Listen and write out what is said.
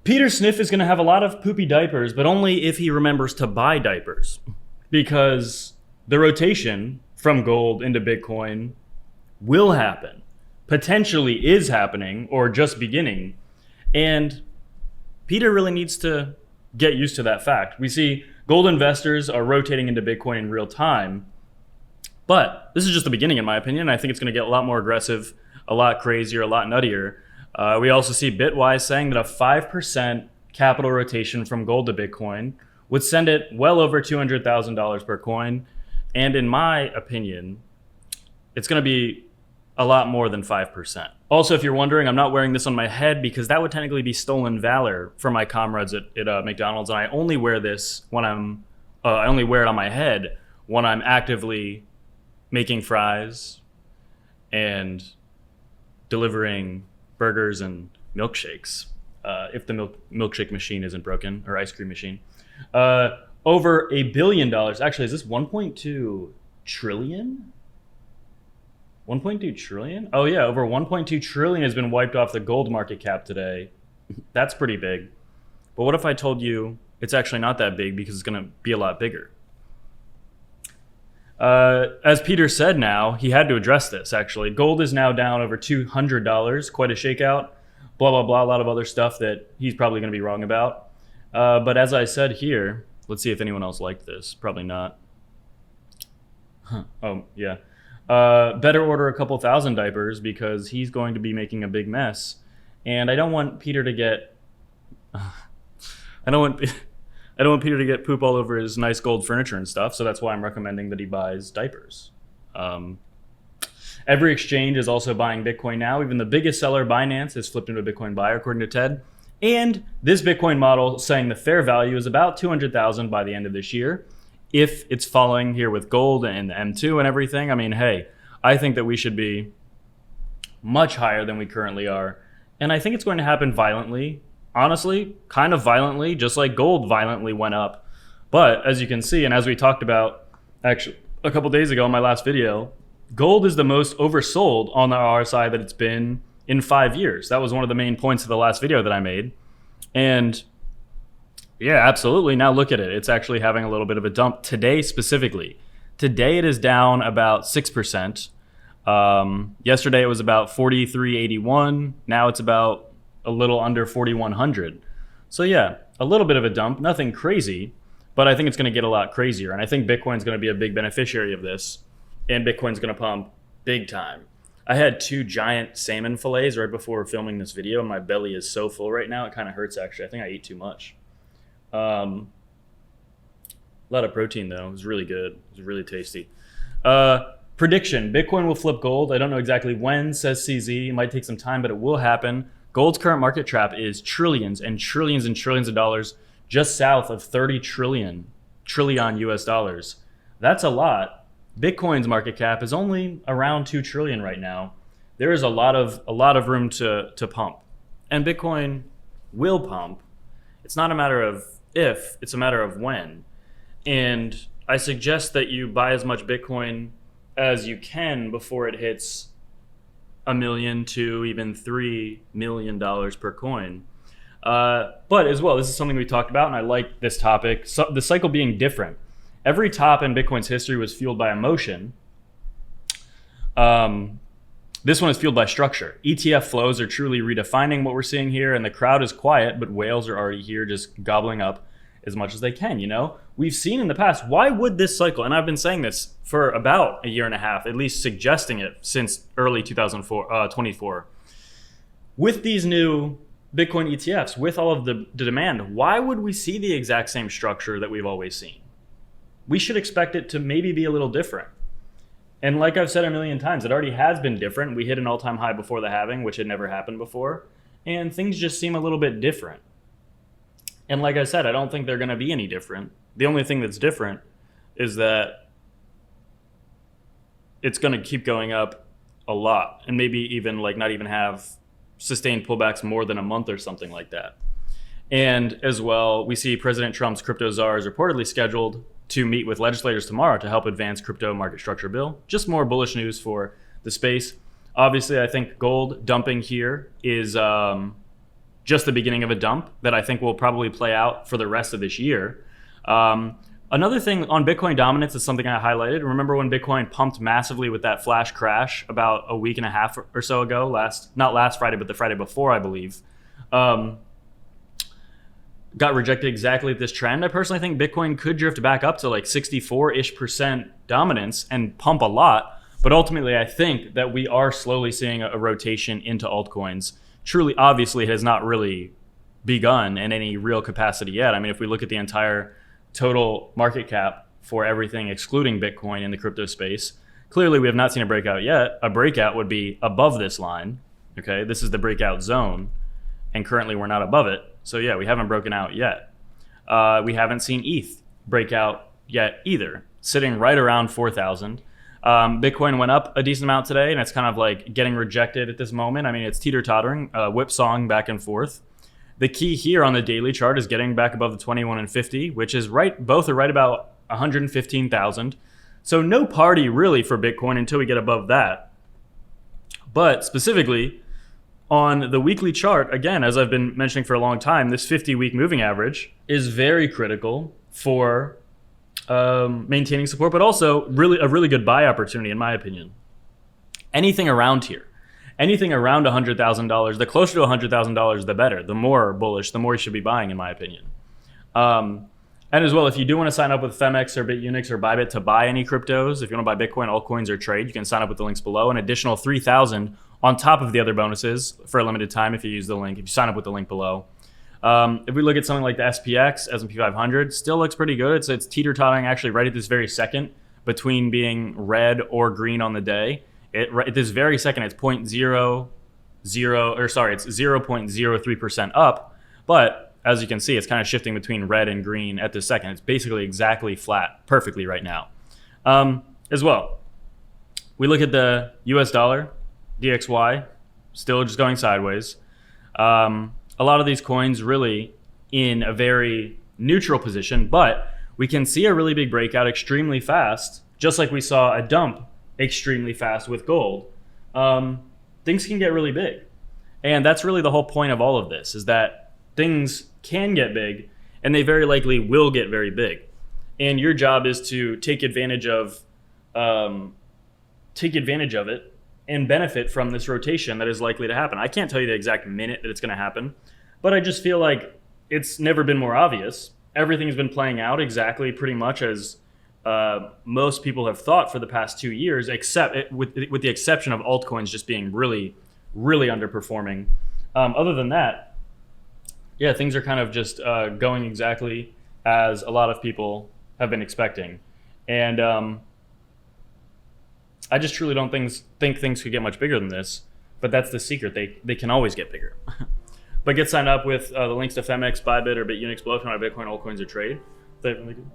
Peter Sniff is going to have a lot of poopy diapers, but only if he remembers to buy diapers. Because the rotation from gold into Bitcoin will happen, potentially is happening, or just beginning. And Peter really needs to get used to that fact. We see gold investors are rotating into Bitcoin in real time, but this is just the beginning, in my opinion. I think it's going to get a lot more aggressive, a lot crazier, a lot nuttier. We also see Bitwise saying that a 5% capital rotation from gold to Bitcoin would send it well over $200,000 per coin. And in my opinion, it's going to be a lot more than 5%. Also, if you're wondering, I'm not wearing this on my head because that would technically be stolen valor from my comrades at McDonald's. And I only wear this when I only wear it on my head when I'm actively making fries and delivering burgers and milkshakes, if the milkshake machine isn't broken, or ice cream machine. Over $1 billion. Actually, is this 1.2 trillion? 1.2 trillion? Oh yeah, over 1.2 trillion has been wiped off the gold market cap today. That's pretty big. But what if I told you it's actually not that big because it's going to be a lot bigger? As Peter said now, he had to address this, actually. Gold is now down over $200, quite a shakeout. Blah, blah, blah, a lot of other stuff that he's probably going to be wrong about. But as I said here, let's see if anyone else liked this. Probably not. Oh, yeah. Better order a couple thousand diapers because he's going to be making a big mess. And I don't want Peter to get... I don't want Peter to get poop all over his nice gold furniture and stuff, so that's why I'm recommending that he buys diapers. Every exchange is also buying Bitcoin now. Even the biggest seller, Binance, has flipped into a Bitcoin buyer, according to Ted. And this Bitcoin model saying the fair value is about 200,000 by the end of this year. If it's following here with gold and the M2 and everything, I mean, hey, I think that we should be much higher than we currently are. And I think it's going to happen violently. Honestly, kind of violently, just like gold violently went up. But as you can see, and as we talked about actually a couple days ago in my last video, gold is the most oversold on the RSI that it's been in 5 years. That was one of the main points of the last video that I made. And yeah, absolutely. Now look at it. It's actually having a little bit of a dump today specifically. Today it is down about 6%. Yesterday it was about 43.81. Now it's about a little under 4,100. So yeah, a little bit of a dump, nothing crazy, but I think it's going to get a lot crazier. And I think Bitcoin's going to be a big beneficiary of this, and Bitcoin's going to pump big time. I had 2 giant salmon fillets right before filming this video, and my belly is so full right now, it kind of hurts actually. I think I ate too much. A lot of protein though, it was really good. It was really tasty. Prediction, Bitcoin will flip gold. I don't know exactly when, says CZ. It might take some time, but it will happen. Gold's current market cap is trillions and trillions and trillions of dollars, just south of 30 trillion US dollars. That's a lot. Bitcoin's market cap is only around 2 trillion right now. There is a lot of room to pump. And Bitcoin will pump. It's not a matter of if, it's a matter of when. And I suggest that you buy as much Bitcoin as you can before it hits $1 million to even $3 million per coin. But as well, this is something we talked about, and I like this topic. So the cycle being different. Every top in Bitcoin's history was fueled by emotion. This one is fueled by structure. ETF flows are truly redefining what we're seeing here, and the crowd is quiet, but whales are already here just gobbling up as much as they can, you know? We've seen in the past, why would this cycle, and I've been saying this for about a year and a half, at least suggesting it since early 2024. With these new Bitcoin ETFs, with all of the demand, why would we see the exact same structure that we've always seen? We should expect it to maybe be a little different. And like I've said a million times, it already has been different. We hit an all-time high before the halving, which had never happened before. And things just seem a little bit different. And like I said, I don't think they're going to be any different. The only thing that's different is that it's going to keep going up a lot, and maybe even like not even have sustained pullbacks more than a month or something like that. And as well, we see President Trump's crypto czar is reportedly scheduled to meet with legislators tomorrow to help advance crypto market structure bill. Just more bullish news for the space. Obviously, I think gold dumping here is just the beginning of a dump that I think will probably play out for the rest of this year. Another thing on Bitcoin dominance is something I highlighted. Remember when Bitcoin pumped massively with that flash crash about a week and a half or so ago, not last Friday, but the Friday before, I believe. Got rejected exactly at this trend. I personally think Bitcoin could drift back up to like 64-ish% dominance and pump a lot. But ultimately, I think that we are slowly seeing a rotation into altcoins. Truly, obviously, it has not really begun in any real capacity yet. I mean, if we look at the entire total market cap for everything excluding Bitcoin in the crypto space, clearly we have not seen a breakout yet. A breakout would be above this line. Okay, this is the breakout zone, and currently we're not above it. So yeah, we haven't broken out yet. We haven't seen ETH break out yet either, sitting right around 4,000. Bitcoin went up a decent amount today, and it's kind of like getting rejected at this moment. I mean, it's teeter-tottering, whipsawing back and forth. The key here on the daily chart is getting back above the 21 and 50, which is both are right about 115,000. So no party really for Bitcoin until we get above that. But specifically on the weekly chart, again, as I've been mentioning for a long time, this 50-week moving average is very critical for maintaining support, but also a really good buy opportunity, in my opinion. Anything around here, anything around $100,000, the closer to $100,000, the better. The more bullish, the more you should be buying, in my opinion. And as well, if you do want to sign up with FEMX or BITUNIX or BYBIT to buy any cryptos, if you want to buy Bitcoin, altcoins, or trade, you can sign up with the links below. An additional $3,000 on top of the other bonuses for a limited time if you use the link, if you sign up with the link below. If we look at something like the SPX, S&P 500, still looks pretty good. It's teeter-tottering actually right at this very second between being red or green on the day. At this very second, it's 0.03% up. But as you can see, it's kind of shifting between red and green at this second. It's basically exactly flat perfectly right now. As well, we look at the US dollar, DXY, still just going sideways. A lot of these coins really in a very neutral position, but we can see a really big breakout extremely fast, just like we saw a dump extremely fast with gold. Things can get really big. And that's really the whole point of all of this, is that things can get big and they very likely will get very big. And your job is to take advantage of it and benefit from this rotation that is likely to happen. I can't tell you the exact minute that it's going to happen, but I just feel like it's never been more obvious. Everything's been playing out exactly pretty much as most people have thought for the past 2 years, except with the exception of altcoins just being really, really underperforming. Other than that, yeah, things are kind of just going exactly as a lot of people have been expecting. And I just truly don't think things could get much bigger than this, but that's the secret. They can always get bigger. But get signed up with the links to FEMX, BYBIT, or BITUNIX below if you want to buy Bitcoin, altcoins, or trade. That's really good.